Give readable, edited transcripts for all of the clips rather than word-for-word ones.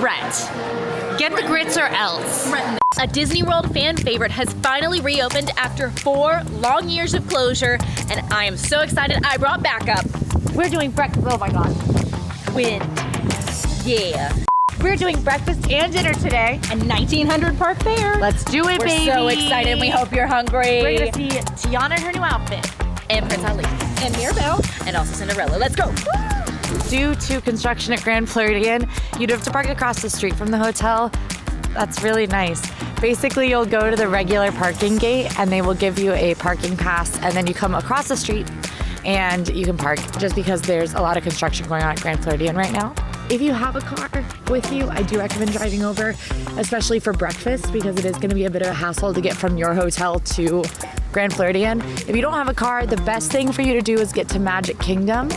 threat. Get the grits or else. A Disney World fan favorite has finally reopened after 4 long years of closure, and I am so excited I brought backup. We're doing breakfast. Oh my gosh. Wind. Yeah. We're doing breakfast and dinner today at 1900 Park Fair. Let's do it, baby. We're so excited. We hope you're hungry. We're gonna see Tiana in her new outfit, and Prince Ali, and Mirabel, and also Cinderella. Let's go. Due to construction at Grand Floridian, you'd have to park across the street from the hotel. That's really nice. Basically, you'll go to the regular parking gate and they will give you a parking pass, and then you come across the street and you can park, just because there's a lot of construction going on at Grand Floridian right now. If you have a car with you, I do recommend driving over, especially for breakfast, because it is going to be a bit of a hassle to get from your hotel to Grand Floridian. If you don't have a car, the best thing for you to do is get to Magic Kingdom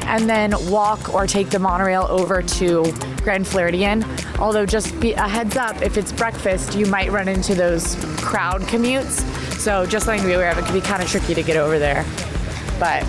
and then walk or take the monorail over to Grand Floridian. Although, just be a heads up, if it's breakfast, you might run into those crowd commutes. So just something to be aware of. It can be kind of tricky to get over there. But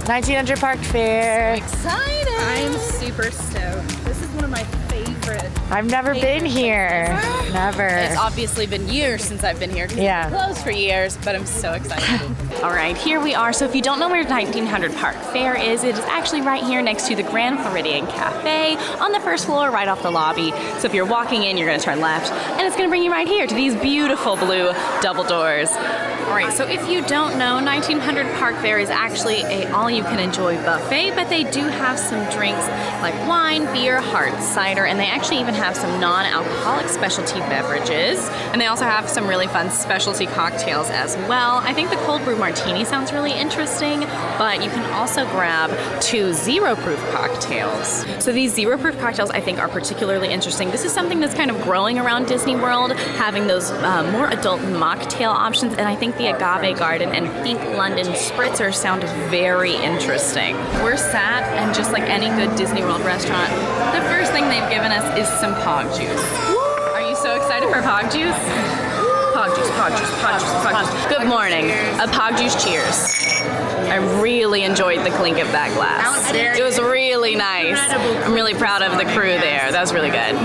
1900 Park Fair. So excited. I'm super stoked. This is one of my favorite. I've never been here. Never. It's obviously been years since I've been here. Yeah. It's been closed for years, but I'm so excited. All right, here we are. So if you don't know where 1900 Park Fair is, it is actually right here next to the Grand Floridian Cafe on the first floor, right off the lobby. So if you're walking in, you're gonna turn left, and it's gonna bring you right here to these beautiful blue double doors. All right, so if you don't know, 1900 Park Fair is actually a all-you-can-enjoy buffet, but they do have some drinks like wine, beer, hard cider, and they actually even have some non-alcoholic specialty beverages. And they also have some really fun specialty cocktails as well. I think the cold brew martini sounds really interesting, but you can also grab 2 zero-proof cocktails. So these zero-proof cocktails I think are particularly interesting. This is something that's kind of growing around Disney World, having those more adult mocktail options, and I think the Agave Garden and Pink London Spritzer sound very interesting. We're sat, and just like any good Disney World restaurant, the first thing they've given us is some Pog Juice. Are you so excited for Pog Juice? Pog Juice, Pog Juice, Pog Juice, Pog Juice. Good morning. A Pog Juice cheers. I really enjoyed the clink of that glass. It was really nice. I'm really proud of the crew there. That was really good.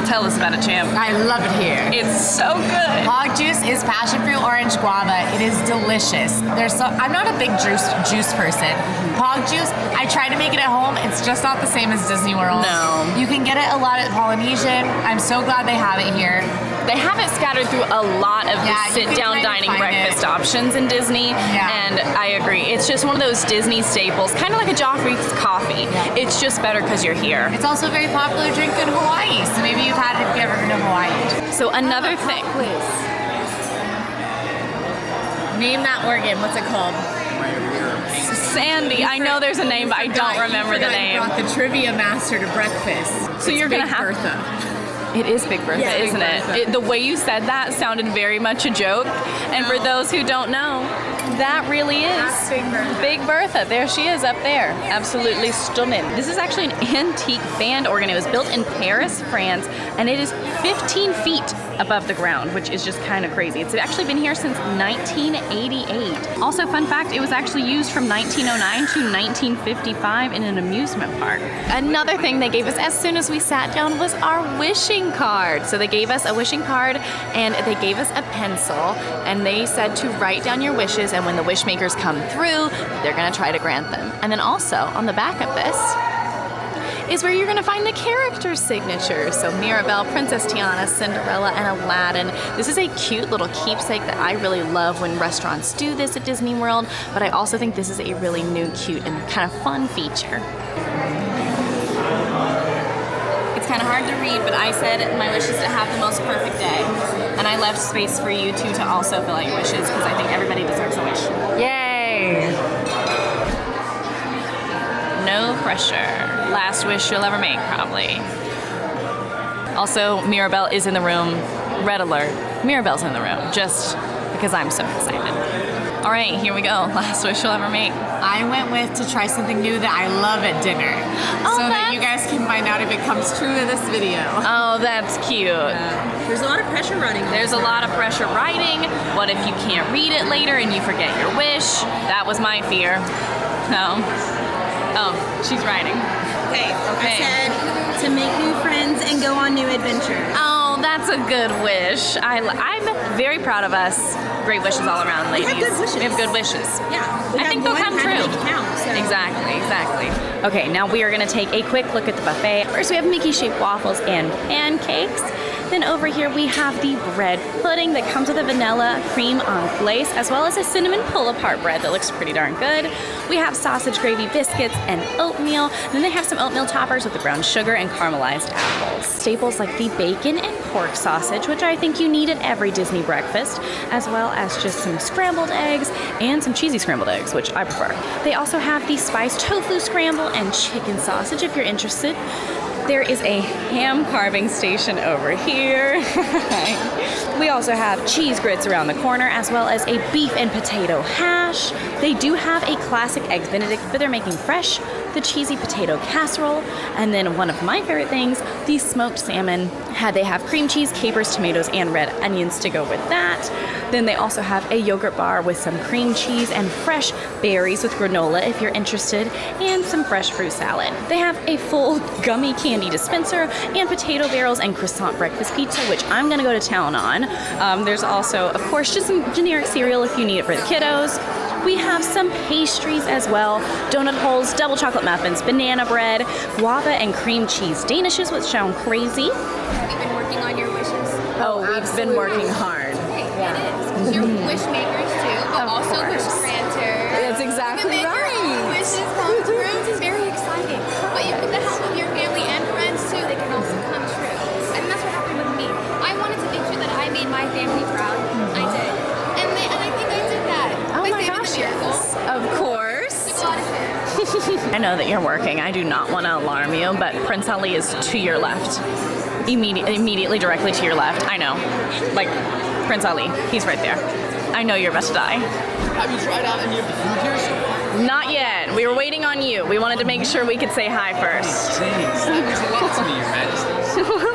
Tell us about it, champ. I love it here. It's so good. Pog juice is passion fruit orange guava. It is delicious. I'm not a big juice person. Pog juice, I try to make it at home. It's just not the same as Disney World. No. You can get it a lot at Polynesian. I'm so glad they have it here. They have it scattered through a lot of the sit-down dining breakfast options in Disney, and I agree. It's just one of those Disney staples, kind of like a Joffrey's coffee. Yeah. It's just better because you're here. It's also a very popular drink in Hawaii, so maybe you've had it if you've ever been to Hawaii. So another thing. Please. Name that organ. What's it called? Sandy. I know there's a name, but I don't remember the name. I brought the trivia master to breakfast. So you're going to have... Bertha. It is Big Bertha, yeah, isn't it? The way you said that sounded very much a joke. And for those who don't know, that really is Big Bertha. Big Bertha. There she is up there. Absolutely stunning. This is actually an antique band organ. It was built in Paris, France, and it is 15 feet above the ground, which is just kind of crazy. It's actually been here since 1988. Also, fun fact, it was actually used from 1909 to 1955 in an amusement park. Another thing they gave us as soon as we sat down was our wishing card. So they gave us a wishing card and they gave us a pencil, and they said to write down your wishes, and when the wish makers come through, they're gonna try to grant them. And then also on the back of this is where you're gonna find the character signatures. So Mirabel, Princess Tiana, Cinderella, and Aladdin. This is a cute little keepsake that I really love when restaurants do this at Disney World, but I also think this is a really new, cute, and kind of fun feature. It's kind of hard to read, but I said my wish is to have the most perfect day. And I left space for you two to also fill out your wishes, because I think everybody deserves a wish. Yay! No pressure. Last wish you'll ever make, probably. Also, Mirabel is in the room. Red alert. Mirabel's in the room, just because I'm so excited. All right, here we go. Last wish you'll ever make. I went with to try something new that I love at dinner. So that you guys can find out if it comes true in this video. Oh, that's cute. There's a lot of pressure riding on There's a lot of pressure riding. What if you can't read it later and you forget your wish? That was my fear. No. Oh, she's writing. Okay. I said to make new friends. adventures. Oh, that's a good wish. I'm very proud of us. Great wishes all around, ladies. We have good wishes. We have good wishes. Yeah. I think they'll come true. Count, so. Exactly. Okay, now we are going to take a quick look at the buffet. First, we have Mickey-shaped waffles and pancakes. Then over here we have the bread pudding that comes with a vanilla cream on glaze, as well as a cinnamon pull-apart bread that looks pretty darn good. We have sausage gravy biscuits and oatmeal. And then they have some oatmeal toppers with the brown sugar and caramelized apples. Staples like the bacon and pork sausage, which I think you need at every Disney breakfast, as well as just some scrambled eggs and some cheesy scrambled eggs, which I prefer. They also have the spiced tofu scramble and chicken sausage if you're interested. There is a ham carving station over here. We also have cheese grits around the corner, as well as a beef and potato hash. They do have a classic eggs Benedict, but they're making fresh, the cheesy potato casserole, and then one of my favorite things, the smoked salmon. They have cream cheese, capers, tomatoes, and red onions to go with that. Then they also have a yogurt bar with some cream cheese and fresh berries with granola if you're interested, and some fresh fruit salad. They have a full gummy candy dispenser and potato barrels and croissant breakfast pizza, which I'm gonna go to town on. There's also, of course, just some generic cereal if you need it for the kiddos. We have some pastries as well, donut holes, double chocolate muffins, banana bread, guava and cream cheese danishes, which sound crazy. Have you been working on your wishes? Oh, we've been working hard. Okay, it is. 'Cause you're wish makers too, but Of also course. wish granters. That's exactly You can make your own right. wishes come true. This is very exciting. But you get the help of your family and friends too. They can also come true. And that's what happened with me. I wanted to make sure that I made my family proud. I did. And I think I did that. Oh By my saving gosh, the miracle. yes. Of course. Took a lot of care. I know that you're working. I do not want to alarm you, but Prince Ali is to your left. Immediately directly to your left. I know. Like, Prince Ali. He's right there. I know you're about to die. Have you tried out any of the food here so far? Not yet. We were waiting on you. We wanted to make sure we could say hi first. Thanks. That means a lot to me, Your Majesty.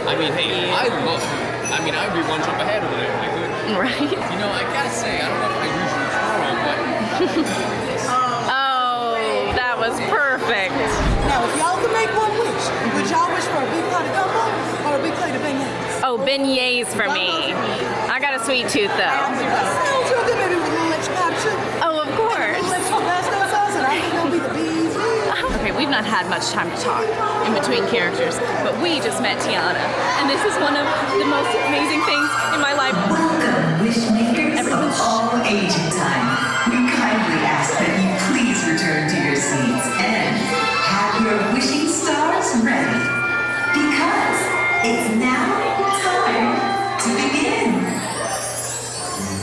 I mean, hey, I love food. I mean, I would be one jump ahead over there if I could. Right? You know, I gotta say, I don't know if I usually throw, but Oh, that was perfect. Now, if y'all could make one wish, would y'all wish for a big pot of gumbo or a big plate of beignets? Oh, beignets for me. I got a sweet tooth though. Sounds real good, maybe with a little extra powdered sugar. Oh, of A course. little extra Tabasco sauce, and I think it'll be the bee's knees. Okay, we've not had much time to talk in between characters, but we just met Tiana, and this is one of the most amazing things in my life. Welcome, wishmakers of all age and time. We kindly ask that you please return to your seats and have your wishing stars ready, because it's now time to begin.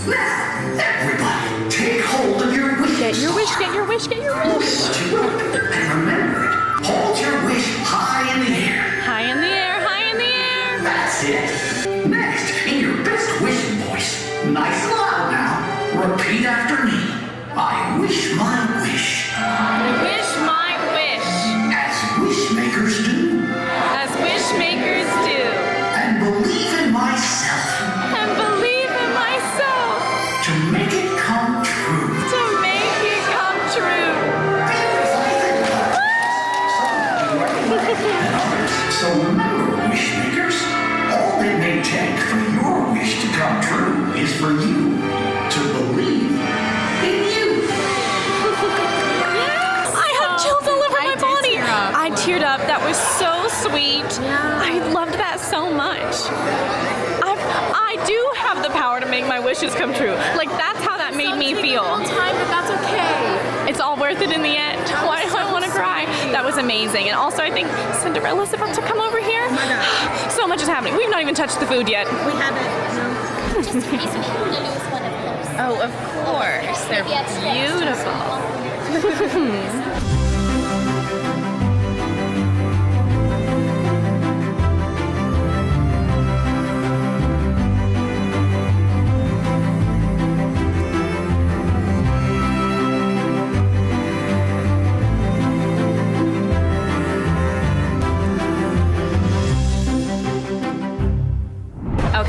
Now, everybody, take hold of your wishing Get your wish, star. get your wish, get your wish. Lift you up, and remember it. Hold your wish high in the air. High in the air, high in the air. That's it. Next, in your best wishing voice, nice and loud now, repeat after me. I wish my wish, Wish my wish, as wish makers do, as wish makers do, and believe in myself and believe in myself to make it come true. to make it come true. So remember, wish makers, all it may take for your wish to come true is for you to believe in you. I have chills all over my body. tear up. I teared up. That was so sweet. I loved that so much. I do have the power to make my wishes come true. Like, that's how that made me feel. Time, but that's okay. It's all worth it in the end. Why do I want to cry? That was amazing. And also, I think Cinderella's about to come over here. Oh my gosh. So much is happening. We've not even touched the food yet. We haven't, no. Just in case you need the newest one, of course. Oh, of course. They're beautiful.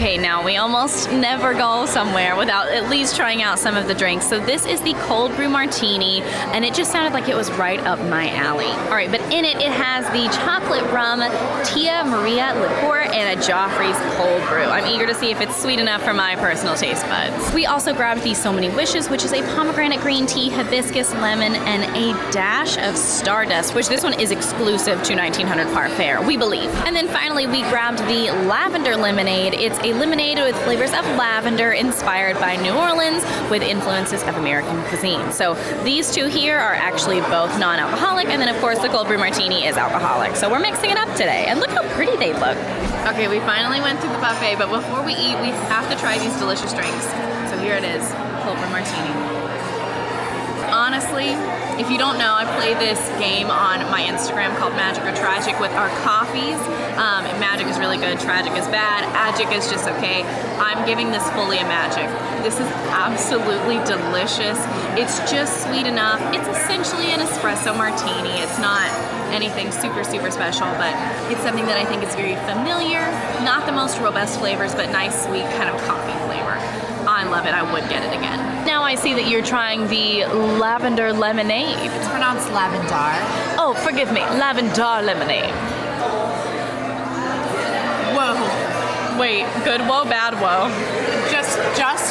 Okay, now we almost never go somewhere without at least trying out some of the drinks. So this is the cold brew martini, and it just sounded like it was right up my alley. All right, but in it, it has the chocolate rum, Tia Maria liqueur, and a Joffrey's cold brew. I'm eager to see if it's sweet enough for my personal taste buds. We also grabbed the So Many Wishes, which is a pomegranate green tea, hibiscus lemon, and a dash of stardust, which this one is exclusive to 1900 Park Fair, we believe. And then finally, we grabbed the lavender lemonade. It's a lemonade with flavors of lavender inspired by New Orleans with influences of American cuisine. So these two here are actually both non-alcoholic, and then of course the cold brew martini is alcoholic. So we're mixing it up today, and look how pretty they look. Okay, we finally went through the buffet, but before we eat, we have to try these delicious drinks. So here it is, cold brew martini. Honestly, if you don't know, I play this game on my Instagram called Magic or Tragic with our coffees. Magic is really good, Tragic is bad, Agic is just okay. I'm giving this fully a Magic. This is absolutely delicious. It's just sweet enough. It's essentially an espresso martini. It's not anything super, super special, but it's something that I think is very familiar. Not the most robust flavors, but nice, sweet kind of coffee flavor. I love it. I would get it again. Now I see that you're trying the lavender lemonade. It's pronounced lavendar. Oh, forgive me, lavender lemonade. Whoa. Wait, good whoa, bad whoa. Just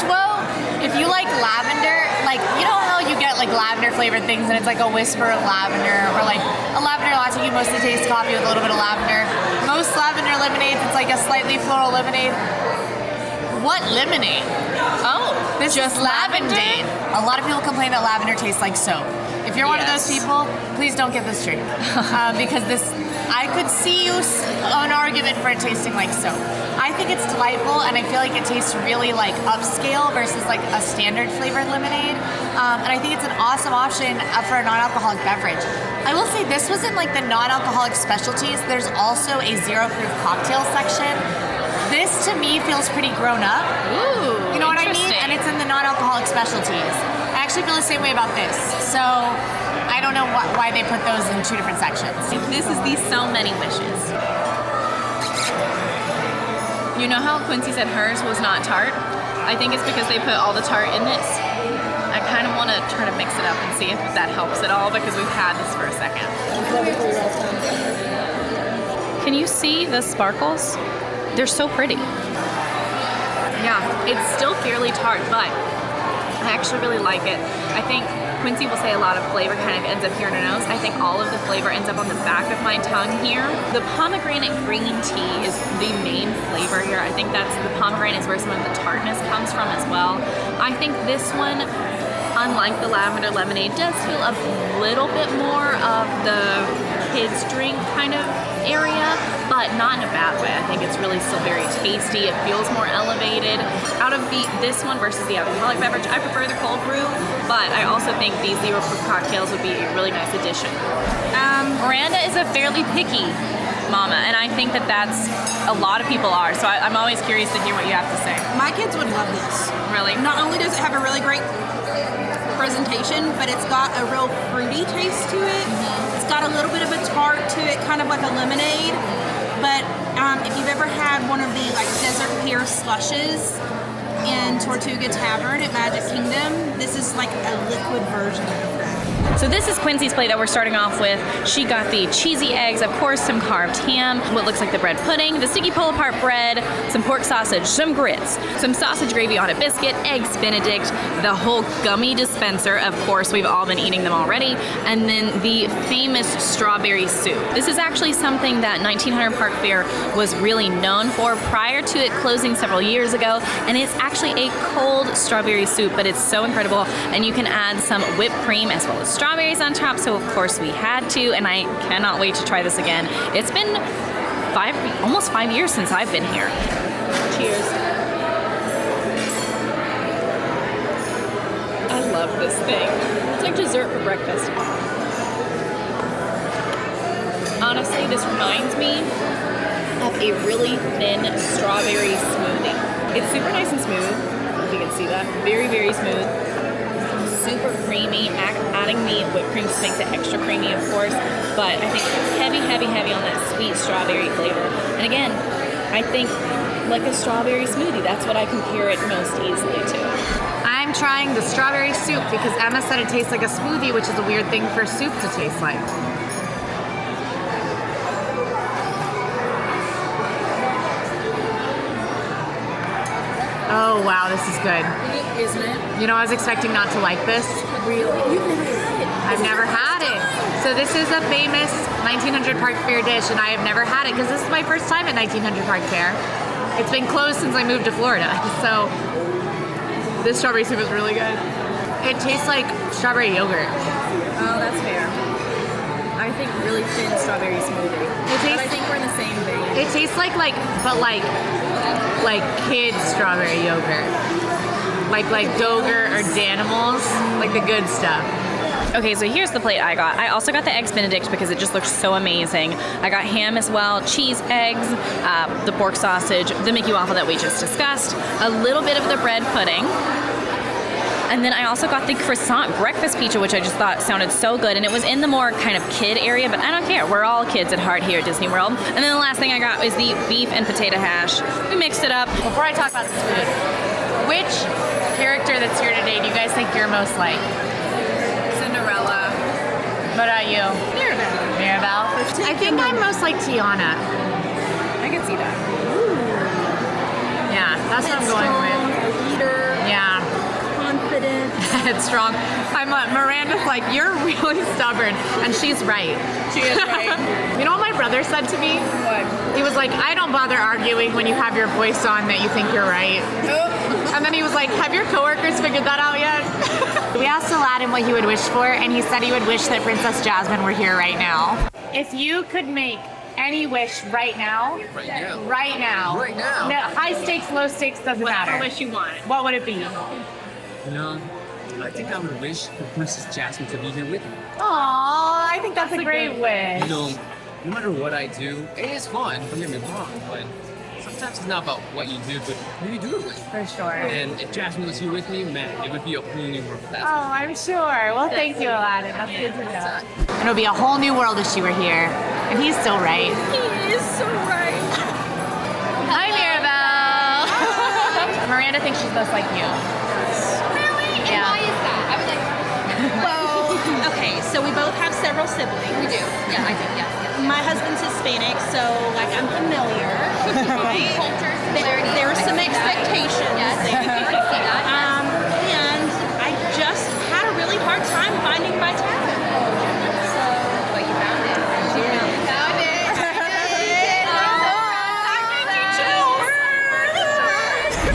whoa. If you like lavender, like, you know how you get like lavender flavored things and it's like a whisper of lavender, or like a lavender latte, you mostly taste coffee with a little bit of lavender. Most lavender lemonades, it's like a slightly floral lemonade. What lemonade? Oh, this just is lavender. A lot of people complain that lavender tastes like soap. If you're one of those people, please don't get this drink. Because I could see an argument for it tasting like soap. I think it's delightful, and I feel like it tastes really like upscale versus like a standard flavored lemonade. And I think it's an awesome option for a non-alcoholic beverage. I will say this was in like the non-alcoholic specialties. There's also a zero-proof cocktail section. This to me feels pretty grown up. Ooh, you know what I mean? And it's in the non-alcoholic specialties. I actually feel the same way about this. So I don't know why they put those in two different sections. This is the So Many Wishes. You know how Quincy said hers was not tart? I think it's because they put all the tart in this. I kind of want to try to mix it up and see if that helps at all, because we've had this for a second. Can you see the sparkles? They're so pretty. Yeah, it's still fairly tart, but I actually really like it. I think Quincy will say a lot of flavor kind of ends up here in her nose. I think all of the flavor ends up on the back of my tongue here. The pomegranate green tea is the main flavor here. I think that's the pomegranate is where some of the tartness comes from as well. I think this one, unlike the lavender lemonade, does feel a little bit more of the kids drink kind of area, but not in a bad way. I think it's really still very tasty. It feels more elevated. Out of this one versus the alcoholic beverage, I prefer the cold brew, but I also think these zero proof cocktails would be a really nice addition. Miranda is a fairly picky mama, and I think that that's a lot of people are, so I'm always curious to hear what you have to say. My kids would love this. Really? Not only does it have a really great presentation, but it's got a real fruity taste to it. It's got a little bit of a tart to it, kind of like a lemonade. But if you've ever had one of the like desert pear slushes in Tortuga Tavern at Magic Kingdom, this is like a liquid version of that. So this is Quincy's plate that we're starting off with. She got the cheesy eggs, of course, some carved ham, what looks like the bread pudding, the sticky pull-apart bread, some pork sausage, some grits, some sausage gravy on a biscuit, eggs Benedict, the whole gummy dispenser, of course, we've all been eating them already, and then the famous strawberry soup. This is actually something that 1900 Park Fair was really known for prior to it closing several years ago, and it's actually a cold strawberry soup, but it's so incredible, and you can add some whipped cream as well as strawberries on top, so of course we had to, and I cannot wait to try this again. It's been almost 5 years since I've been here. Cheers. I love this thing. It's like dessert for breakfast. Honestly, this reminds me of a really thin strawberry smoothie. It's super nice and smooth, if you can see that. Very, very smooth. Super creamy. Adding the whipped cream just makes it extra creamy, of course, but I think heavy, heavy, heavy on that sweet strawberry flavor. And again, I think like a strawberry smoothie. That's what I compare it most easily to. I'm trying the strawberry soup because Emma said it tastes like a smoothie, which is a weird thing for soup to taste like. Oh wow, this is good. Isn't it? You know, I was expecting not to like this. Really? You've never had it? I've never had it. So this is a famous 1900 Park Fair dish, and I have never had it because this is my first time at 1900 Park Fair. It's been closed since I moved to Florida, so this strawberry soup is really good. It tastes like strawberry yogurt. Oh, that's fair. I think really thin strawberry smoothie. But I think we're in the same vein. It tastes like kid strawberry yogurt. Like Doger or Danimals, like the good stuff. Okay, so here's the plate I got. I also got the Eggs Benedict because it just looks so amazing. I got ham as well, cheese, eggs, the pork sausage, the Mickey waffle that we just discussed, a little bit of the bread pudding. And then I also got the croissant breakfast pizza, which I just thought sounded so good. And it was in the more kind of kid area, but I don't care. We're all kids at heart here at Disney World. And then the last thing I got was the beef and potato hash. We mixed it up. Before I talk about this food, which character that's here today do you guys think you're most like? Cinderella. What about you? Mirabel. I think I'm most like Tiana. I can see that. Yeah, that's what I'm going with. Leader, Yeah. confident. It's strong. Miranda's like, you're really stubborn, and she's right. She is right. You know what my brother said to me? What? He was like, I don't bother arguing when you have your voice on that you think you're right. And then he was like, have your coworkers figured that out yet? We asked Aladdin what he would wish for, and he said he would wish that Princess Jasmine were here right now. If you could make any wish right now, no, high stakes, low stakes, doesn't matter. wish you want. What would it be? No, I think I would wish for Princess Jasmine to be here with me. Aw, I think that's a great wish. You know, no matter what I do, it is fun, don't get me wrong, but sometimes it's not about what you do, but who you do it with. For sure. And if Jasmine was here with me, man, it would be a whole new world. Oh, I'm sure. Well, thank you, Aladdin. That's good to know. And it would be a whole new world if she were here. And he's still right. He is so right. Hi, Mirabel. Miranda thinks she's most like you. Really? And Yeah. why is that? I would like. Well, okay, so we both have several siblings. We do. Yeah, I do. Yeah. My husband's Hispanic, so like I'm familiar, right? Culture similarities. There are I some see that. expectations Yes. there. I see that. And I just had a really hard time finding my talent. So, But you found it. yeah. Found it.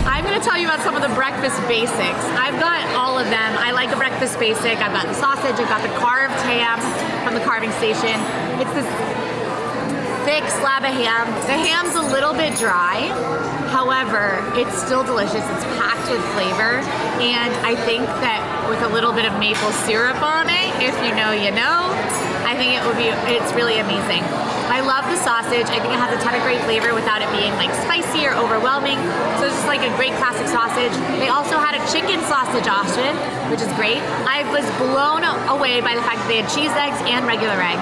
I'm going to tell you about some of the breakfast basics. I've got all of them. I like a breakfast basic. I've got the sausage. I've got the carved ham from the carving station. It's this thick slab of ham. The ham's a little bit dry. However, it's still delicious. It's packed with flavor. And I think that with a little bit of maple syrup on it, if you know, you know, I think it's really amazing. I love the sausage. I think it has a ton of great flavor without it being like spicy or overwhelming. So it's just like a great classic sausage. They also had a chicken sausage option, which is great. I was blown away by the fact that they had cheese eggs and regular eggs.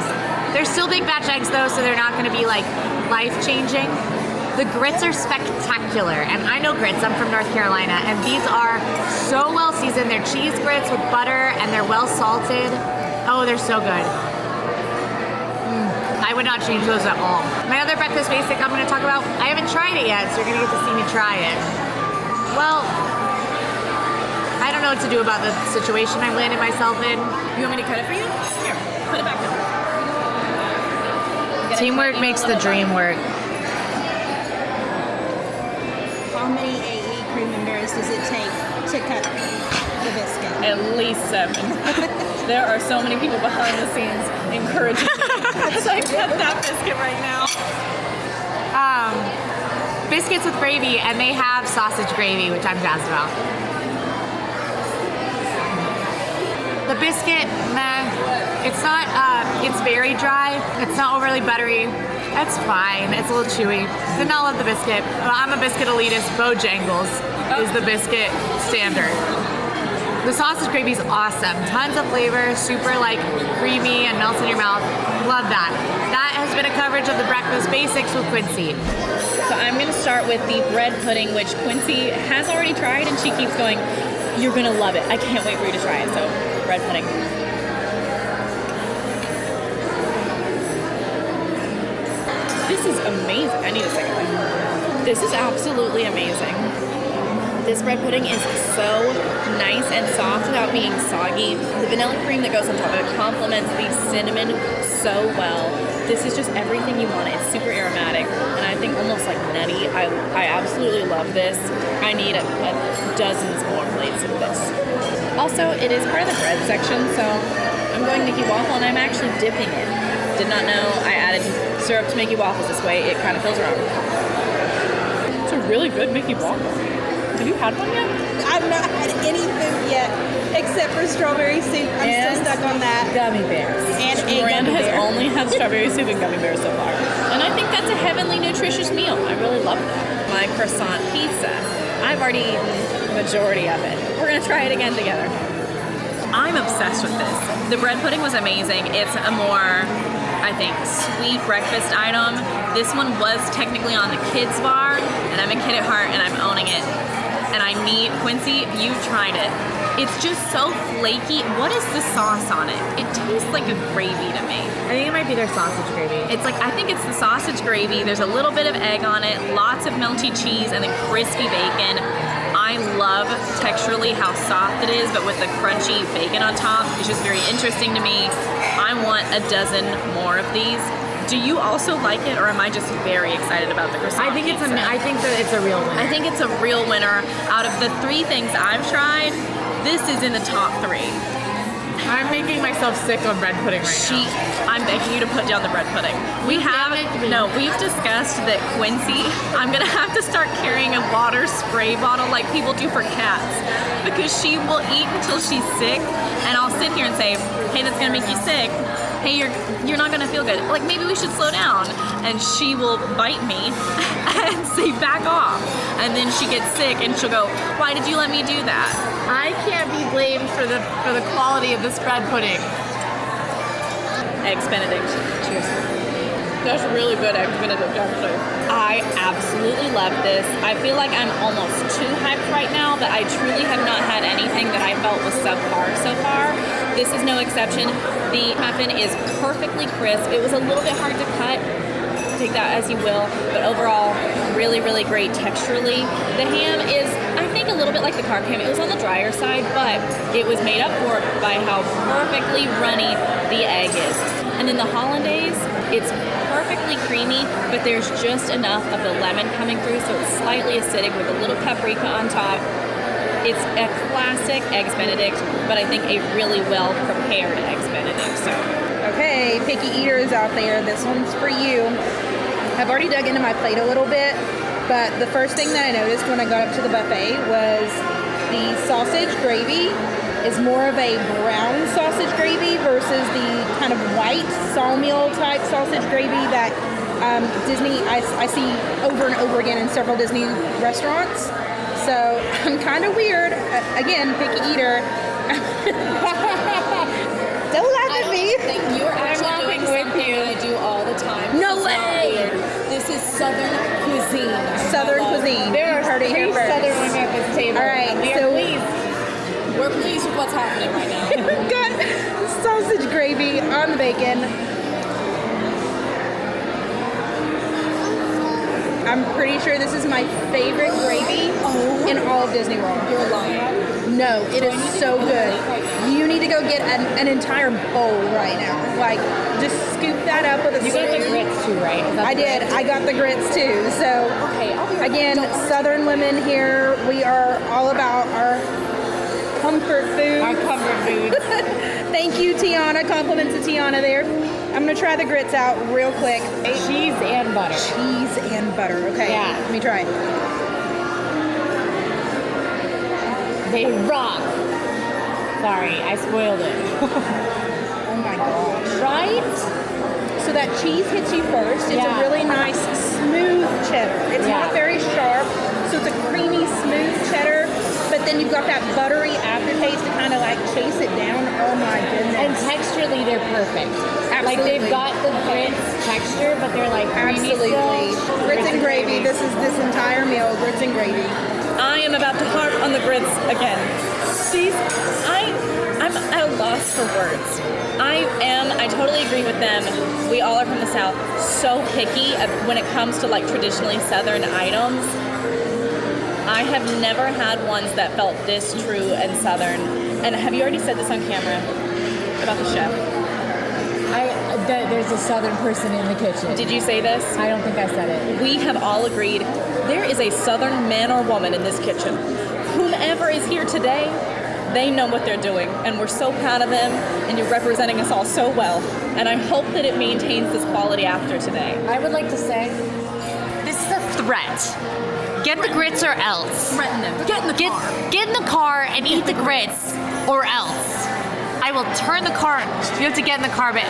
They're still big batch eggs though, so they're not gonna be like life-changing. The grits are spectacular, and I know grits, I'm from North Carolina, and these are so well seasoned. They're cheese grits with butter, and they're well salted. Oh, they're so good. I would not change those at all. My other breakfast basic I'm gonna talk about, I haven't tried it yet, so you're gonna get to see me try it. Well, I don't know what to do about the situation I've landed myself in. You want me to cut it for you? Here, put it back down. Teamwork makes the dream work. How many AE cream and berries does it take to cut the biscuit? At least 7. There are so many people behind the scenes encouraging me as I cut that biscuit right now. Biscuits with gravy, and they have sausage gravy, which I'm jazzed about. The biscuit, meh. It's not, it's very dry. It's not overly buttery. That's fine. It's a little chewy. Did not love the biscuit. Well, I'm a biscuit elitist. Bojangles is the biscuit standard. The sausage gravy is awesome. Tons of flavor, super like creamy and melts in your mouth. Love that. That has been a coverage of the breakfast basics with Quincy. So I'm going to start with the bread pudding, which Quincy has already tried, and she keeps going, "You're going to love it. I can't wait for you to try it." So, bread pudding. This is amazing. I need a second one. This is absolutely amazing. This bread pudding is so nice and soft without being soggy. The vanilla cream that goes on top of it complements the cinnamon so well. This is just everything you want. It's super aromatic and I think almost like nutty. I absolutely love this. I need dozens more plates of this. Also, it is part of the bread section, so I'm going Mickey Waffle and I'm actually dipping it. Did not know I added syrup to Mickey Waffles this way. It kind of feels wrong. It's a really good Mickey Waffle. Have you had one yet? I've not had any food yet, except for strawberry soup. I'm still stuck on that. Gummy bears. And a Miranda gummy has bear. only had strawberry soup and gummy bears so far. And I think that's a heavenly nutritious meal. I really love that. My croissant pizza. I've already eaten the majority of it. We're gonna try it again together. I'm obsessed with this. The bread pudding was amazing. It's a more, I think, sweet breakfast item. This one was technically on the kids bar, and I'm a kid at heart and I'm owning it. And I need, Quincy, you tried it. It's just so flaky. What is the sauce on it? It tastes like a gravy to me. I think it might be their sausage gravy. It's like, I think it's the sausage gravy. There's a little bit of egg on it, lots of melty cheese, and then crispy bacon. I love texturally how soft it is, but with the crunchy bacon on top, it's just very interesting to me. I want a dozen more of these. Do you also like it, or am I just very excited about the croissant I think pizza? I think that it's a real winner. I think it's a real winner. Out of the 3 things I've tried, this is in the top 3. I'm making myself sick on bread pudding right now. I'm begging you to put down the bread pudding. We've discussed that Quincy, I'm gonna have to start carrying a water spray bottle like people do for cats, because she will eat until she's sick, and I'll sit here and say, "Hey, that's gonna make you sick. Hey, you're not gonna feel good. Like, maybe we should slow down." And she will bite me and say, "Back off." And then she gets sick and she'll go, "Why did you let me do that?" I can't be blamed for the quality of this bread pudding. Eggs Benedict. Cheers. That's really good Eggs Benedict, actually. I absolutely love this. I feel like I'm almost too hyped right now, but I truly have not had anything that I felt was subpar so far. This is no exception. The muffin is perfectly crisp. It was a little bit hard to cut. Take that as you will, but overall, really, really great texturally. The ham is, I think, a little bit like the carb ham. It was on the drier side, but it was made up for by how perfectly runny the egg is. And then the hollandaise, it's perfectly creamy, but there's just enough of the lemon coming through, so it's slightly acidic with a little paprika on top. It's a classic Eggs Benedict, but I think a really well prepared Eggs Benedict. So, Okay, picky eaters out there, this one's for you. I've already dug into my plate a little bit, but the first thing that I noticed when I got up to the buffet was the sausage gravy is more of a brown sausage gravy versus the kind of white sawmill type sausage gravy that Disney, I see over and over again in several Disney restaurants. So I'm kind of weird. Again, picky eater. Don't laugh at me. you're actually doing something that I do all the time. No way! This is Southern cuisine. Southern cuisine. There are heard it here 3 first. Southern women at this table. All right, and we so- are pleased. We're pleased with what's happening right now. We've got sausage gravy on the bacon. I'm pretty sure this is my favorite gravy in all of Disney World. You're lying. No, it is so good. You need to go get an entire bowl right now. Like, just scoop that up with a You got the spoon. grits too, right? Is that I the did. grits? I got the grits too. So, Okay, I'll be right again, Southern women here, we are all about our comfort food. Our comfort foods. Thank you, Tiana. Compliments to Tiana there. I'm gonna try the grits out real quick. Cheese and butter. Cheese and butter. Okay. Yeah. Let me try it. They rock. Sorry, I spoiled it. Oh my gosh. Right? So that cheese hits you first. It's Yeah. a really nice, smooth cheddar. It's Yeah. not very sharp, so it's a creamy, smooth cheddar. But then you've got that buttery aftertaste to kind chase it down. Oh my goodness. And texturally, they're perfect. Like they've got the grits texture, but they're like creamy Absolutely. still. Grits and gravy. This is this entire meal, grits and gravy. I am about to harp on the grits again. I'm at a loss for words. I totally agree with them. We all are from the South, so picky when it comes to like traditionally Southern items. I have never had ones that felt this true and Southern. And have you already said this on camera about the chef? There's a Southern person in the kitchen. Did you say this? I don't think I said it. We have all agreed there is a Southern man or woman in this kitchen. Whomever is here today, they know what they're doing, and we're so proud of them, and you're representing us all so well. And I hope that it maintains this quality after today. I would like to say, this is a threat. Get the grits or else. Threaten them. Get in the car. Get in the car and eat the grits or else. I will turn the car. You have to get in the car, but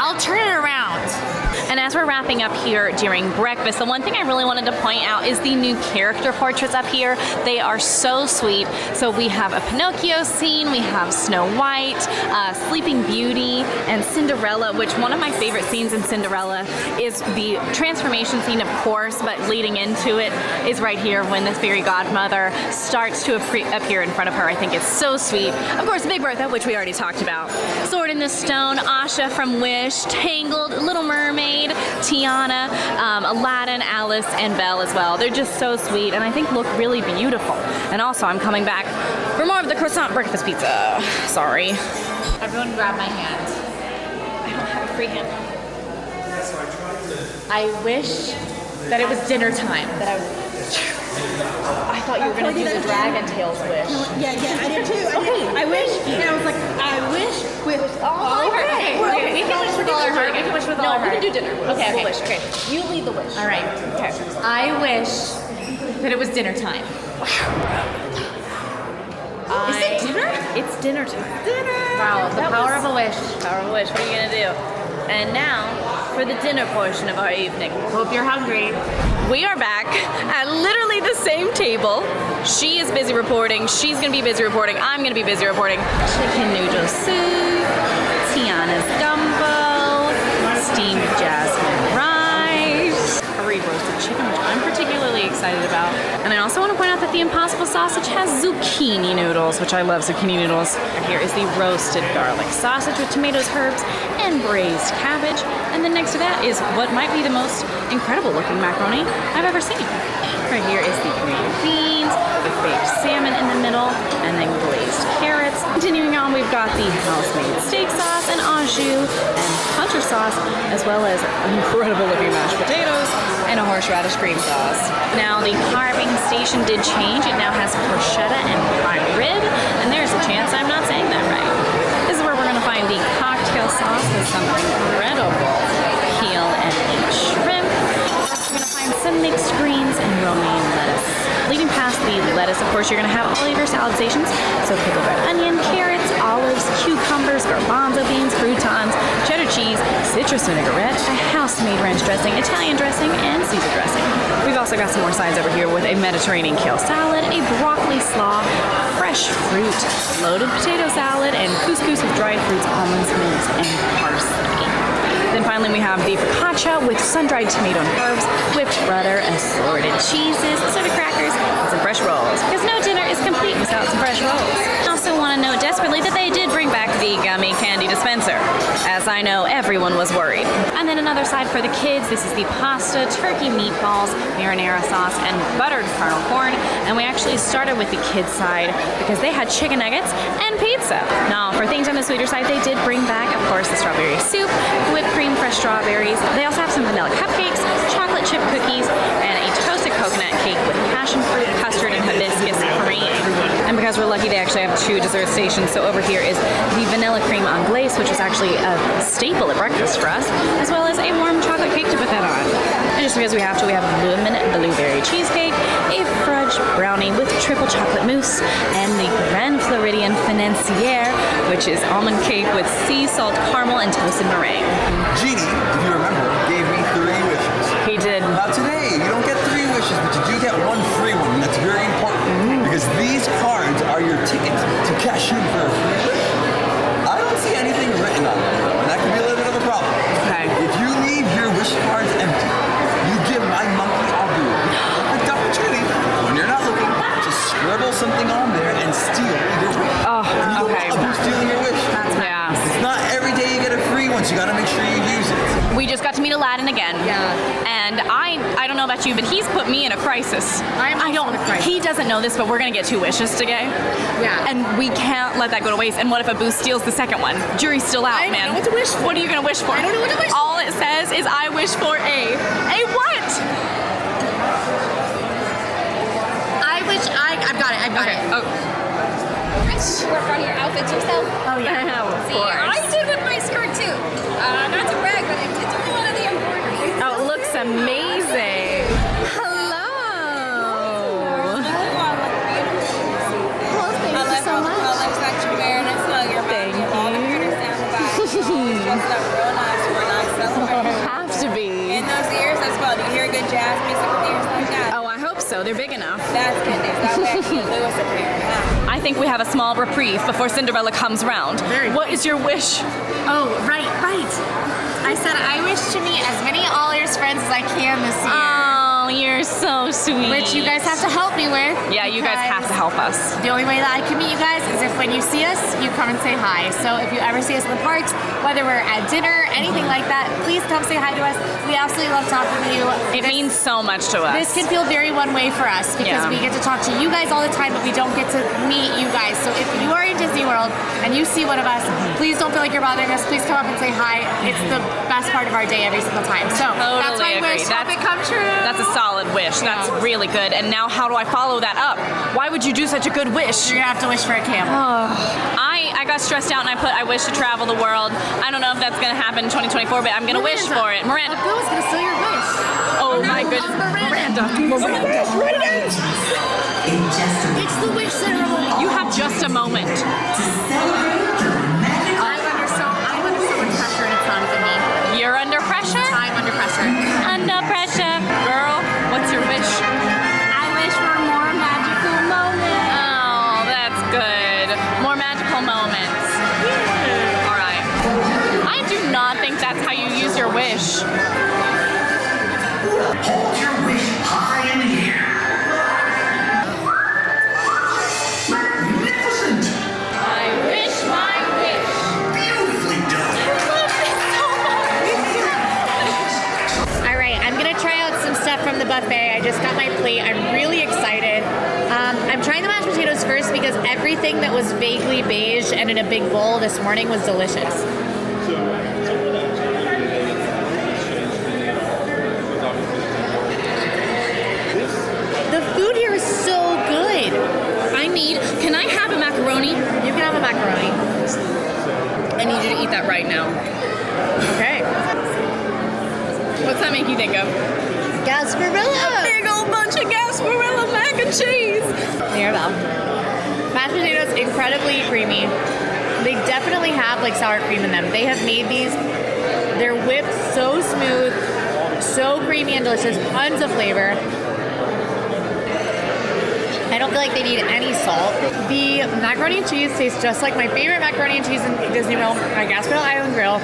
I'll turn it around. And as we're wrapping up here during breakfast, the one thing I really wanted to point out is the new character portraits up here. They are so sweet. So we have a Pinocchio scene, we have Snow White, Sleeping Beauty, and Cinderella, which one of my favorite scenes in Cinderella is the transformation scene, of course, but leading into it is right here when this fairy godmother starts to appear in front of her. I think it's so sweet. Of course, Big Bertha, which we already talked about. Sword in the Stone, Asha from Wish, Tangled, Little Mermaid, Tiana, Aladdin, Alice, and Belle as well. They're just so sweet and I think look really beautiful. And also I'm coming back for more of the croissant breakfast pizza. Sorry. Everyone grab my hand. I don't have a free hand. I wish that it was dinner time. I thought you were going to do the Dragon Tales wish. Yeah, I did too. I wish. And I was like, I wish with all of Okay. We can wish with all our heart. We can wish with all our heart. No, we can do dinner. Okay. We'll wish. Okay. You lead the wish. All right. Okay. I wish that it was dinner time. Is it dinner? It's dinner time. Dinner! Wow, the power of a wish. Power of a wish. What are you going to do? And now, for the dinner portion of our evening. Hope you're hungry. We are back at literally the same table. She is busy reporting. She's going to be busy reporting. I'm going to be busy reporting. Chicken noodle soup, Tiana's gumbo, steamed jasmine rice, curry roasted chicken, which I'm particularly excited about. And I also want to point out that the Impossible Sausage has zucchini noodles, which I love zucchini noodles. And here is the roasted garlic sausage with tomatoes, herbs, and braised cabbage. And then next to that is what might be the most incredible looking macaroni I've ever seen. Right here is the green beans with baked salmon in the middle, and then glazed carrots. Continuing on, we've got the house-made steak sauce and au jus and hunter sauce, as well as incredible looking mashed potatoes and a horseradish cream sauce. Now the carving station did change. It now has porchetta and prime rib, and there's a chance I'm not saying that right. This is where we're gonna find the cocktail sauce with some incredible peel and shrimp. We're gonna find some mixed greens and romaine lettuce. Leading past the lettuce, of course, you're gonna have all of your salad stations. So pickled red onion, carrots, olives, cucumbers, garbanzo beans, croutons, cheddar cheese, citrus vinaigrette, a house-made ranch dressing, Italian dressing, and Caesar dressing. We've also got some more sides over here with a Mediterranean kale salad, a broccoli slaw, fresh fruit, loaded potato salad, and couscous with dried fruits, almonds, mint, and parsley. Then finally we have the focaccia with sun-dried tomato and herbs, whipped butter, assorted cheeses, assorted crackers, and some fresh rolls. Because no dinner is complete without some fresh rolls. I also want to note desperately that they did bring back the gummy candy dispenser, as I know everyone was worried. And then another side for the kids. This is the pasta, turkey meatballs, marinara sauce, and buttered kernel corn. And we actually started with the kids side because they had chicken nuggets and pizza. Now, for things on the sweeter side, they did bring back, of course, the strawberry soup, whipped cream, fresh strawberries. They also have some vanilla cupcakes, chocolate chip cookies, and a toasted coconut cake with passion fruit, custard, and hibiscus cream. And because we're lucky, they actually have two dessert stations. So over here is the vanilla cream anglaise, which is actually a staple at breakfast for us, as well as a warm chocolate cake to put that on. And just because we have to, we have lemon blueberry cheesecake, a fudge brownie with triple chocolate mousse, and the Grand Floridian financière, which is almond cake with sea salt caramel and toasted meringue. Genie, if you remember, gave me 3 wishes. He did. Now today, you don't get 3 wishes, but you do get 1 free one, and that's very important because these cards are your tickets to cash Aladdin again. Yeah. And I don't know about you, but he's put me in a crisis. I don't. He doesn't know this, but we're gonna get 2 wishes today. Yeah. And we can't let that go to waste. And what if Abu steals the second one? Jury's still out, I don't man. know what to wish for. What are you gonna wish for? I don't know what to wish for. All it says is I wish for a what? I've got it. Oh. Work on your outfits yourself. Oh yeah, of See, I did with my skirt too. Not to brag, but I did do a lot of the embroidery. Oh, it looks amazing. Hello. Thank you so much. colors that you're wearing. It's so you're Thank all the you. critters down the back. It's that real nice celebration. Have to be. In those ears as well. Do you hear good jazz music with ears like that? Oh, I hope so. They're big enough. That's good news. That way I can get Lewis up here. I think we have a small reprieve before Cinderella comes round. What is your wish? Oh, right. I said I wish to meet as many AllEars friends as I can this year. Oh, you're so sweet. Which you guys have to help me with. Yeah, you guys have to help us. The only way that I can meet you guys is if when you see us, you come and say hi. So if you ever see us in the parks, whether we're at dinner, anything like that, please come say hi to us. We absolutely love talking to you. It means so much to us. This can feel very one way for us because Yeah. we get to talk to you guys all the time, but we don't get to meet you guys. So if you are in Disney World and you see one of us, please don't feel like you're bothering us. Please come up and say hi. It's the best part of our day every single time. So that's my Totally wish. agree. Hope it come true. That's a solid wish. That's really good. And now how do I follow that up? Why would you do such a good wish? You're gonna have to wish for a camel. I got stressed out and I put I wish to travel the world. I don't know if that's gonna happen in 2024, but I'm gonna wish for it. Miranda. Bill is gonna steal your wish. Oh my goodness. Miranda. In just a It's the wish ceremony. You have just a moment. to celebrate the magical I'm under so much pressure and it's not even me. You're under pressure? I'm under pressure. Under pressure. Girl, what's your wish? I wish for more magical moments. Oh, that's good. More magical moments. All right. I do not think that's how you use your wish. hold your wish high in the air. Magnificent! I wish my wish. Beautifully done! All right, I'm gonna try out some stuff from the buffet. I just got my plate. I'm really excited. I'm trying the mashed potatoes first because everything that was vaguely beige and in a big bowl this morning was delicious. The food here is so good. Can I have a macaroni? You can have a macaroni. I need you to eat that right now. Okay. What's that make you think of? Gasparilla. Big old bunch of Gasparilla mac and cheese. Mirabel. Mashed potatoes, incredibly creamy. They definitely have like sour cream in them. They have made these, they're whipped so smooth, so creamy and delicious, tons of flavor. I don't feel like they need any salt. The macaroni and cheese tastes just like my favorite macaroni and cheese in Disney World, my Gasparilla Island Grill.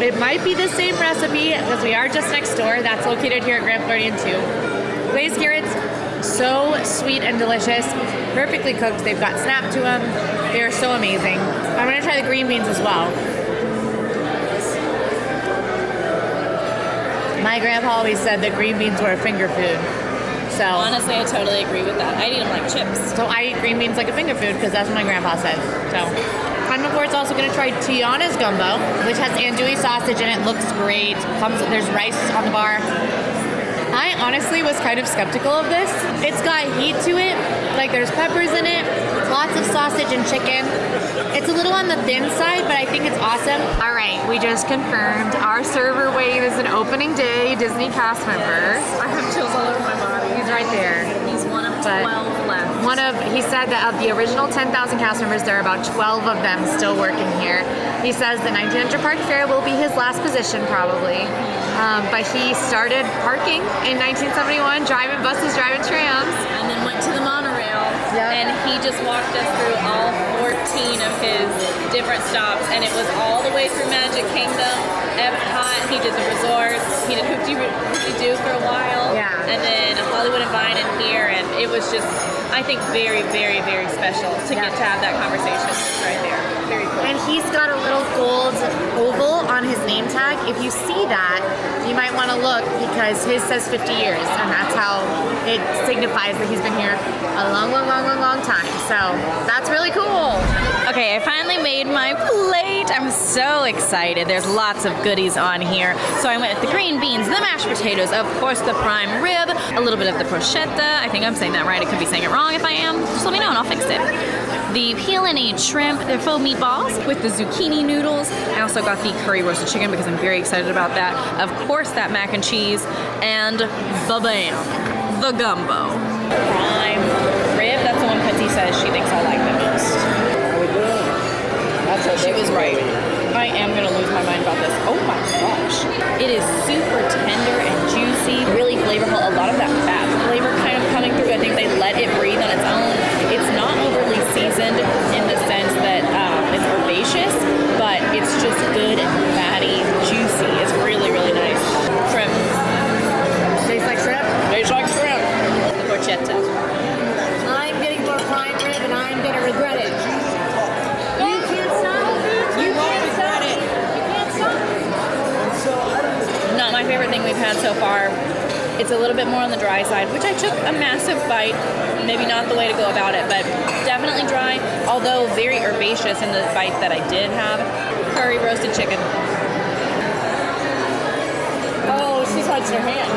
It might be the same recipe because we are just next door. That's located here at Grand Floridian too. Glazed carrots, so sweet and delicious, perfectly cooked. They've got snap to them. They are so amazing. I'm gonna try the green beans as well. My grandpa always said that green beans were a finger food. So Honestly, I totally agree with that. I eat them like chips. So I eat green beans like a finger food because that's what my grandpa said. So I'm of course also gonna try Tiana's gumbo, which has andouille sausage in it. Looks great. There's rice on the bar. I honestly was kind of skeptical of this. It's got heat to it, like there's peppers in it, lots of sausage and chicken. It's a little on the thin side, but I think it's awesome. All right, we just confirmed our server Wade is an opening day Disney cast member. I have chills all over my body. He's right there. He's one of But 12 left. he said that of the original 10,000 cast members, there are about 12 of them still working here. He says the 1900 Park Fair will be his last position probably. But he started parking in 1971, driving buses, driving trams. And then went to the monorail. And he just walked us through all 14 of his different stops. And it was all the way through Magic Kingdom, Epcot. He did the resorts. He did Hoop-De-Doo for a while. Yeah. And then Hollywood and Vine and here. And it was just, I think, very, very, very special to get to have that conversation right there. Very cool. And he's got a little gold oval on his name tag. If you see that, you might want to look because his says 50 years, and that's how it signifies that he's been here a long, long, long, long, long time. So that's really cool. Okay, I finally made my plate. I'm so excited. There's lots of goodies on here. So I went with the green beans, the mashed potatoes, of course the prime rib, a little bit of the prosciutto. I think I'm saying that right. I could be saying it wrong if I am. Just let me know and I'll fix it. The peel and eat shrimp, they're faux meatballs with the zucchini noodles. I also got the curry roasted chicken because I'm very excited about that. Of course that mac and cheese, and ba-bam, the gumbo. Prime rib, that's the one Quincy says she thinks I like the most. She was right. I am gonna lose my mind about this. Oh my gosh. It is super tender and juicy, really flavorful. A lot of that fat flavor kind of coming through. I think they let it breathe on its own. It's not overly seasoned in the sense that it's herbaceous, but it's just good and fatty, juicy. It's really, really nice. Shrimp. Tastes like shrimp? Tastes like shrimp. The porchetta. I'm getting more prime rib and I'm gonna regret it. Not my favorite thing we've had so far. It's a little bit more on the dry side, which I took a massive bite. Maybe not the way to go about it, but definitely dry, although very herbaceous in the bite that I did have. Curry roasted chicken. Oh, she touched her hand.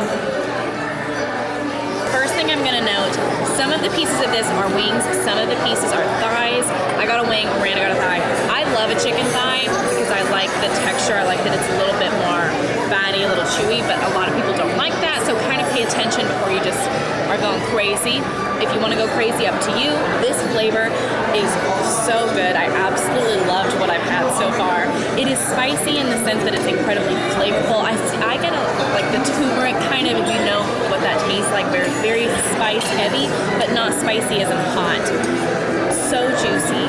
First thing I'm gonna note, some of the pieces of this are wings, some of the pieces are thighs. I got a wing, Miranda got a thigh. I love a chicken thigh because I like the texture. I like that it's a little bit more fatty, a little chewy, but a lot of people don't like that, so kind of pay attention before you just are going crazy. If you want to go crazy, up to you. This flavor is so good. I absolutely loved what I've had so far. It is spicy in the sense that it's incredibly flavorful. I get like the turmeric kind of, if you know what that tastes like, very, very spice heavy, but not spicy as in hot. So juicy.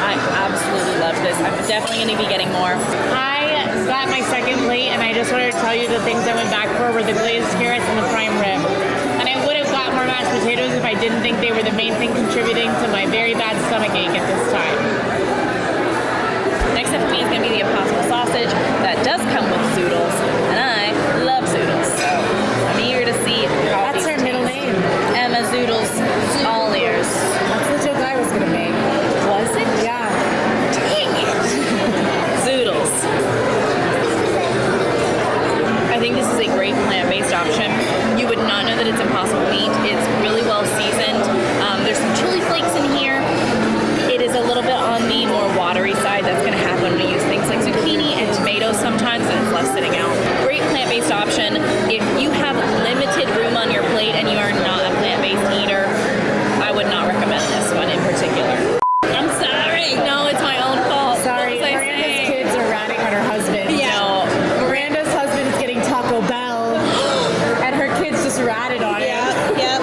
I absolutely love this. I'm definitely going to be getting more. I got my second plate, and I just wanted to tell you the things I went back for were the glazed carrots and the prime rib. And I would have got more mashed potatoes if I didn't think they were the main thing contributing to my very bad stomach ache at this time. Next up for me is going to be the impossible sausage. That does come with zoodles, and I love zoodles. So I'm eager to see how That's her middle name. Emma Zoodles, AllEars. That's the joke I was going to make. Was it? Yeah. Dang it. Zoodles. I think this is a great plant-based option. You would not know that it's Impossible meat. It's really well seasoned. There's some chili flakes in here. It is a little bit on the more watery side. That's going to happen when you use things like zucchini and tomatoes sometimes, and it's less sitting out. Great plant-based option. If you have limited room on your plate and you are not a plant-based eater, I would not recommend this one in particular. I'm sorry. No, it's my own fault. Sorry, What was I Miranda's saying? kids are ratting on her husband. Yeah. No, Miranda's husband is getting Taco Bell, and her kids just ratted on it. Yep.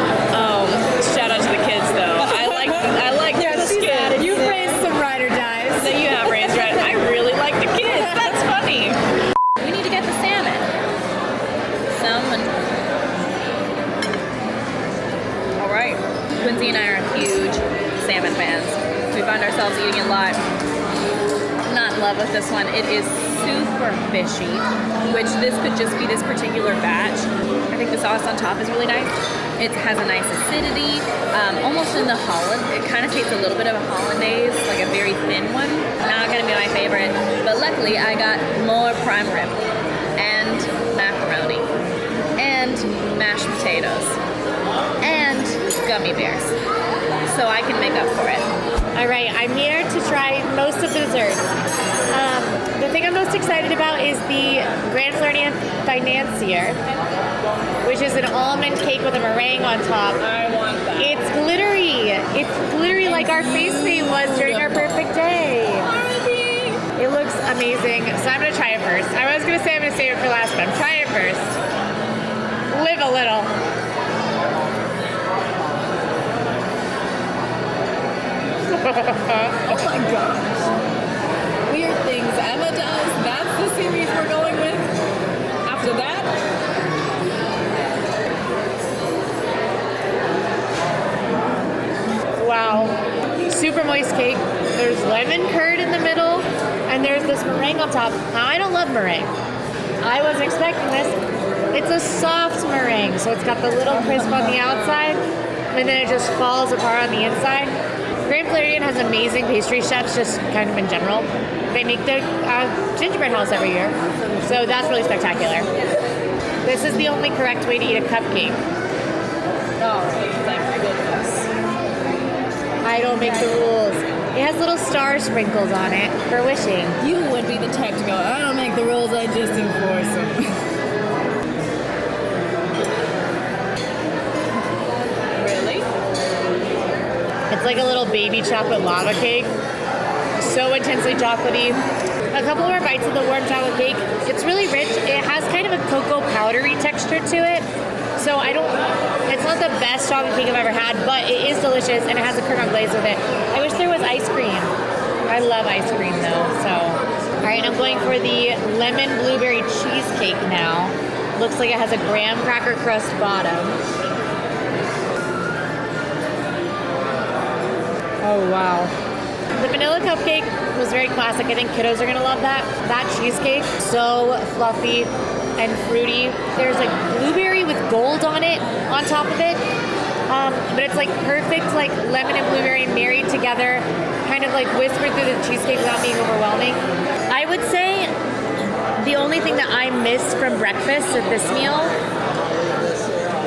Shout out to the kids though. I like Yeah, the she's kids. added. You've raised some ride or dies. That you have raised right. I really like the kids. That's funny. We need to get the salmon. All right. Quincy and I are huge salmon fans. We found ourselves eating a lot. Not in love with this one. It is super fishy, which this could just be this particular batch. I think the sauce on top is really nice. It has a nice acidity, almost in the Holland. It kind of tastes a little bit of a hollandaise, like a very thin one. Not gonna be my favorite, but luckily I got more prime rib and macaroni and mashed potatoes and gummy bears, so I can make up for it. All right, I'm here to try most of the desserts. The thing I'm most excited about is the Grand Floridian Financier, which is an almond cake with a meringue on top. I want that. It's glittery. It's glittery like our face paint was during our perfect day. It looks amazing. So I'm gonna try it first. I was gonna say I'm gonna save it for last, but I'm trying it first. Live a little. Oh my gosh. Weird things Emma does. That's the series we're going with. After that, Wow. Super moist cake. There's lemon curd in the middle. And there's this meringue on top. Now, I don't love meringue. I wasn't expecting this. It's a soft meringue, so it's got the little crisp on the outside, and then it just falls apart on the inside. Grand Floridian has amazing pastry chefs, just kind of in general. They make their gingerbread house every year, so that's really spectacular. This is the only correct way to eat a cupcake. Oh, thank goodness. I don't make the rules. It has little star sprinkles on it for wishing. You would be the type to go, I don't make the rules, I just enforce them. Really? It's like a little baby chocolate lava cake. So intensely chocolatey. A couple more bites of the warm chocolate cake. It's really rich. It has kind of a cocoa powdery texture to it. So it's not the best chocolate cake I've ever had, but it is delicious and it has a kernel glaze with it. I wish there was ice cream. I love ice cream though, so. All right, I'm going for the lemon blueberry cheesecake now. Looks like it has a graham cracker crust bottom. Oh, wow. The vanilla cupcake was very classic. I think kiddos are gonna love that. That cheesecake, so fluffy and fruity. There's like blueberry with gold on it, on top of it. But it's like perfect, like lemon and blueberry married together, kind of like whispered through the cheesecake without being overwhelming. I would say the only thing that I missed from breakfast at this meal,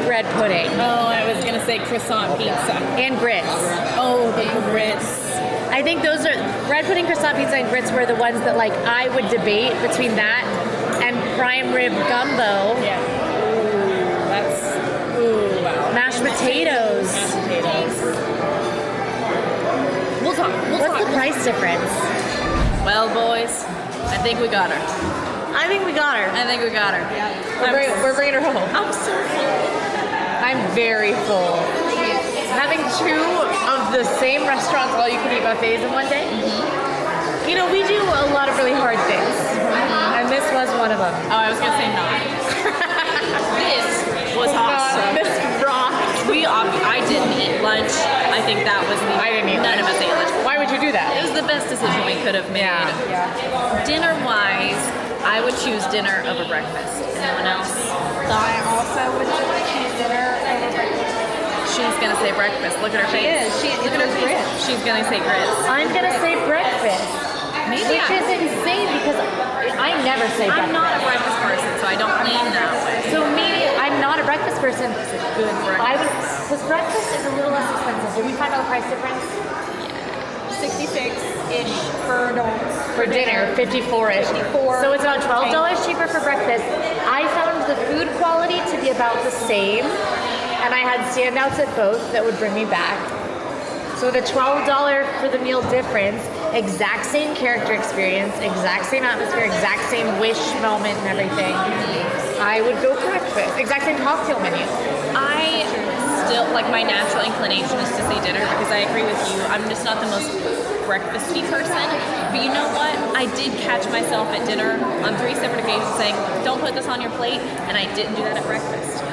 bread pudding. Oh, I was gonna say croissant pizza. And grits. Oh, the grits. I think those are, bread pudding, croissant pizza, and grits were the ones that like I would debate between that and prime rib gumbo. Yeah. Wow. Mashed potatoes. We'll talk. What's the price difference? Well, boys, I think we got her. I think we got her. I think we got her. We're bringing her home. I'm so full. I'm very full. Having two of the same restaurants all-you-can-eat buffets in one day. Mm-hmm. You know, we do a lot of really hard things, and this was one of them. Oh, I was gonna say not. This was awesome. This rocked. I didn't eat lunch. I think that was the. I didn't eat None lunch. of us ate lunch. Why would you do that? It was the best decision we could have made. Yeah. Dinner-wise, I would choose dinner over breakfast. Anyone else? I also would choose dinner over breakfast. She's gonna say breakfast. Look at her face. Look at her grits. She's gonna say grits. I'm gonna say breakfast. Maybe Which is insane because I never say breakfast. I'm not a breakfast person, so I don't lean that way. So maybe I'm not a breakfast person. Good breakfast. Because breakfast is a little less expensive. Did we find out the price difference? 66-ish for adults. For dinner, 54-ish. 54. So it's about $12 cheaper for breakfast. I found the food quality to be about the same, and I had standouts at both that would bring me back. So the $12 for the meal difference, exact same character experience, exact same atmosphere, exact same wish moment and everything. I would go breakfast. Exact same cocktail menu. I still, like, my natural inclination is to say dinner because I agree with you. I'm just not the most breakfasty person. But you know what? I did catch myself at dinner on 3 separate occasions saying, don't put this on your plate, and I didn't do that at breakfast.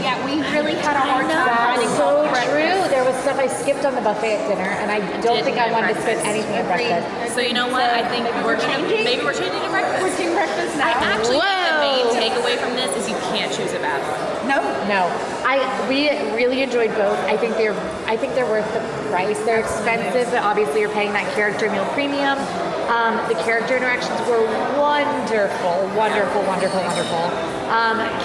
Yeah, we really had a hard time That's finding so breakfast. true. There was stuff I skipped on the buffet at dinner, and I don't think I wanted to spend anything at breakfast. So you know what? I think maybe we're changing to breakfast. We're doing breakfast now. I actually think the main Whoa. takeaway from this is you can't choose a bad one. No. We really enjoyed both. I think they're worth the price. They're expensive, but obviously you're paying that character meal premium. The character interactions were wonderful.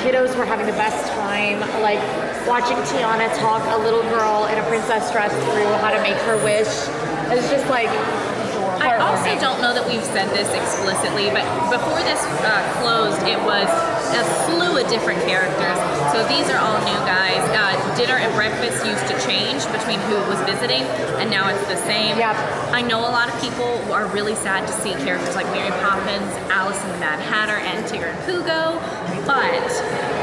Kiddos were having the best time, like watching Tiana talk a little girl in a princess dress through how to make her wish. It was just like I also don't know that we've said this explicitly, but before this closed, it was a slew of different characters. So these are all new guys. Dinner and breakfast used to change between who was visiting, and now it's the same. Yep. I know a lot of people are really sad to see characters like Mary Poppins, Alice and the Mad Hatter, and Tigger and Poogo, but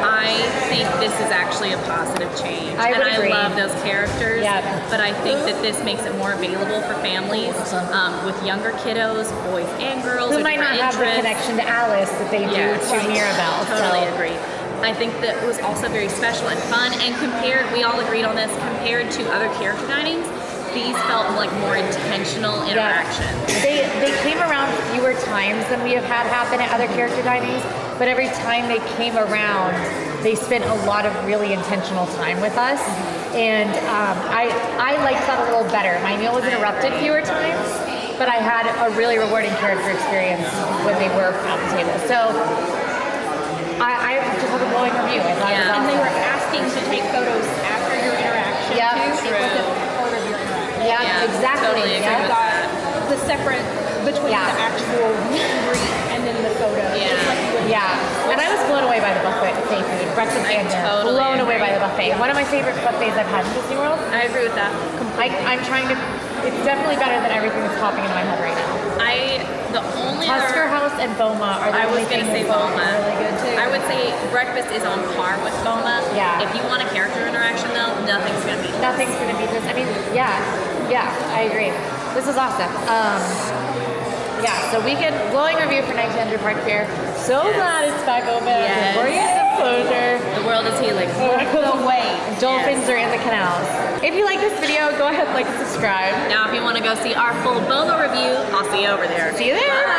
I think this is actually a positive change. I would agree. love those characters, Yep. but I think that this makes it more available for families with younger kiddos, boys and girls. who with might not different have the interests. connection to Alice that they do to Mirabel. Totally so. agree. I think that it was also very special and fun, and we all agreed on this, compared to other character dinings, these felt like more intentional interaction. They came around fewer times than we have had happen at other character dinings, but every time they came around, they spent a lot of really intentional time with us. And I liked that a little better. My meal was interrupted fewer times, but I had a really rewarding character experience when they were at the table. So I just have a glowing review. I thought it was awesome. And they were asking to take photos after your interaction too. It wasn't part of your interaction. Yeah, exactly. Totally agree with that. The separate between the actual meet and greet and then the photo. And I was blown away by the buffet food. Breakfast and dinner. totally Blown away agree. by the buffet. One of my favorite buffets I've had in Disney World. I agree with that. I'm trying to. It's definitely better than everything that's popping into my head right now. The only Husker other, House and Boma are the I was only gonna things say that are Boma. really good too. I would say breakfast is on par with Boma. Yeah. If you want a character interaction though, nothing's gonna beat this. Nothing's gonna beat this. I mean, yeah, I agree. This is awesome. So weekend glowing review for 1900 Park Fair. So glad it's back open. Yes. We're getting closure. The world is healing. The way. Dolphins are in the canals. If you like this video, go ahead, like and subscribe. Now if you want to go see our full Boma review, I'll see you over there. See you there. Bye.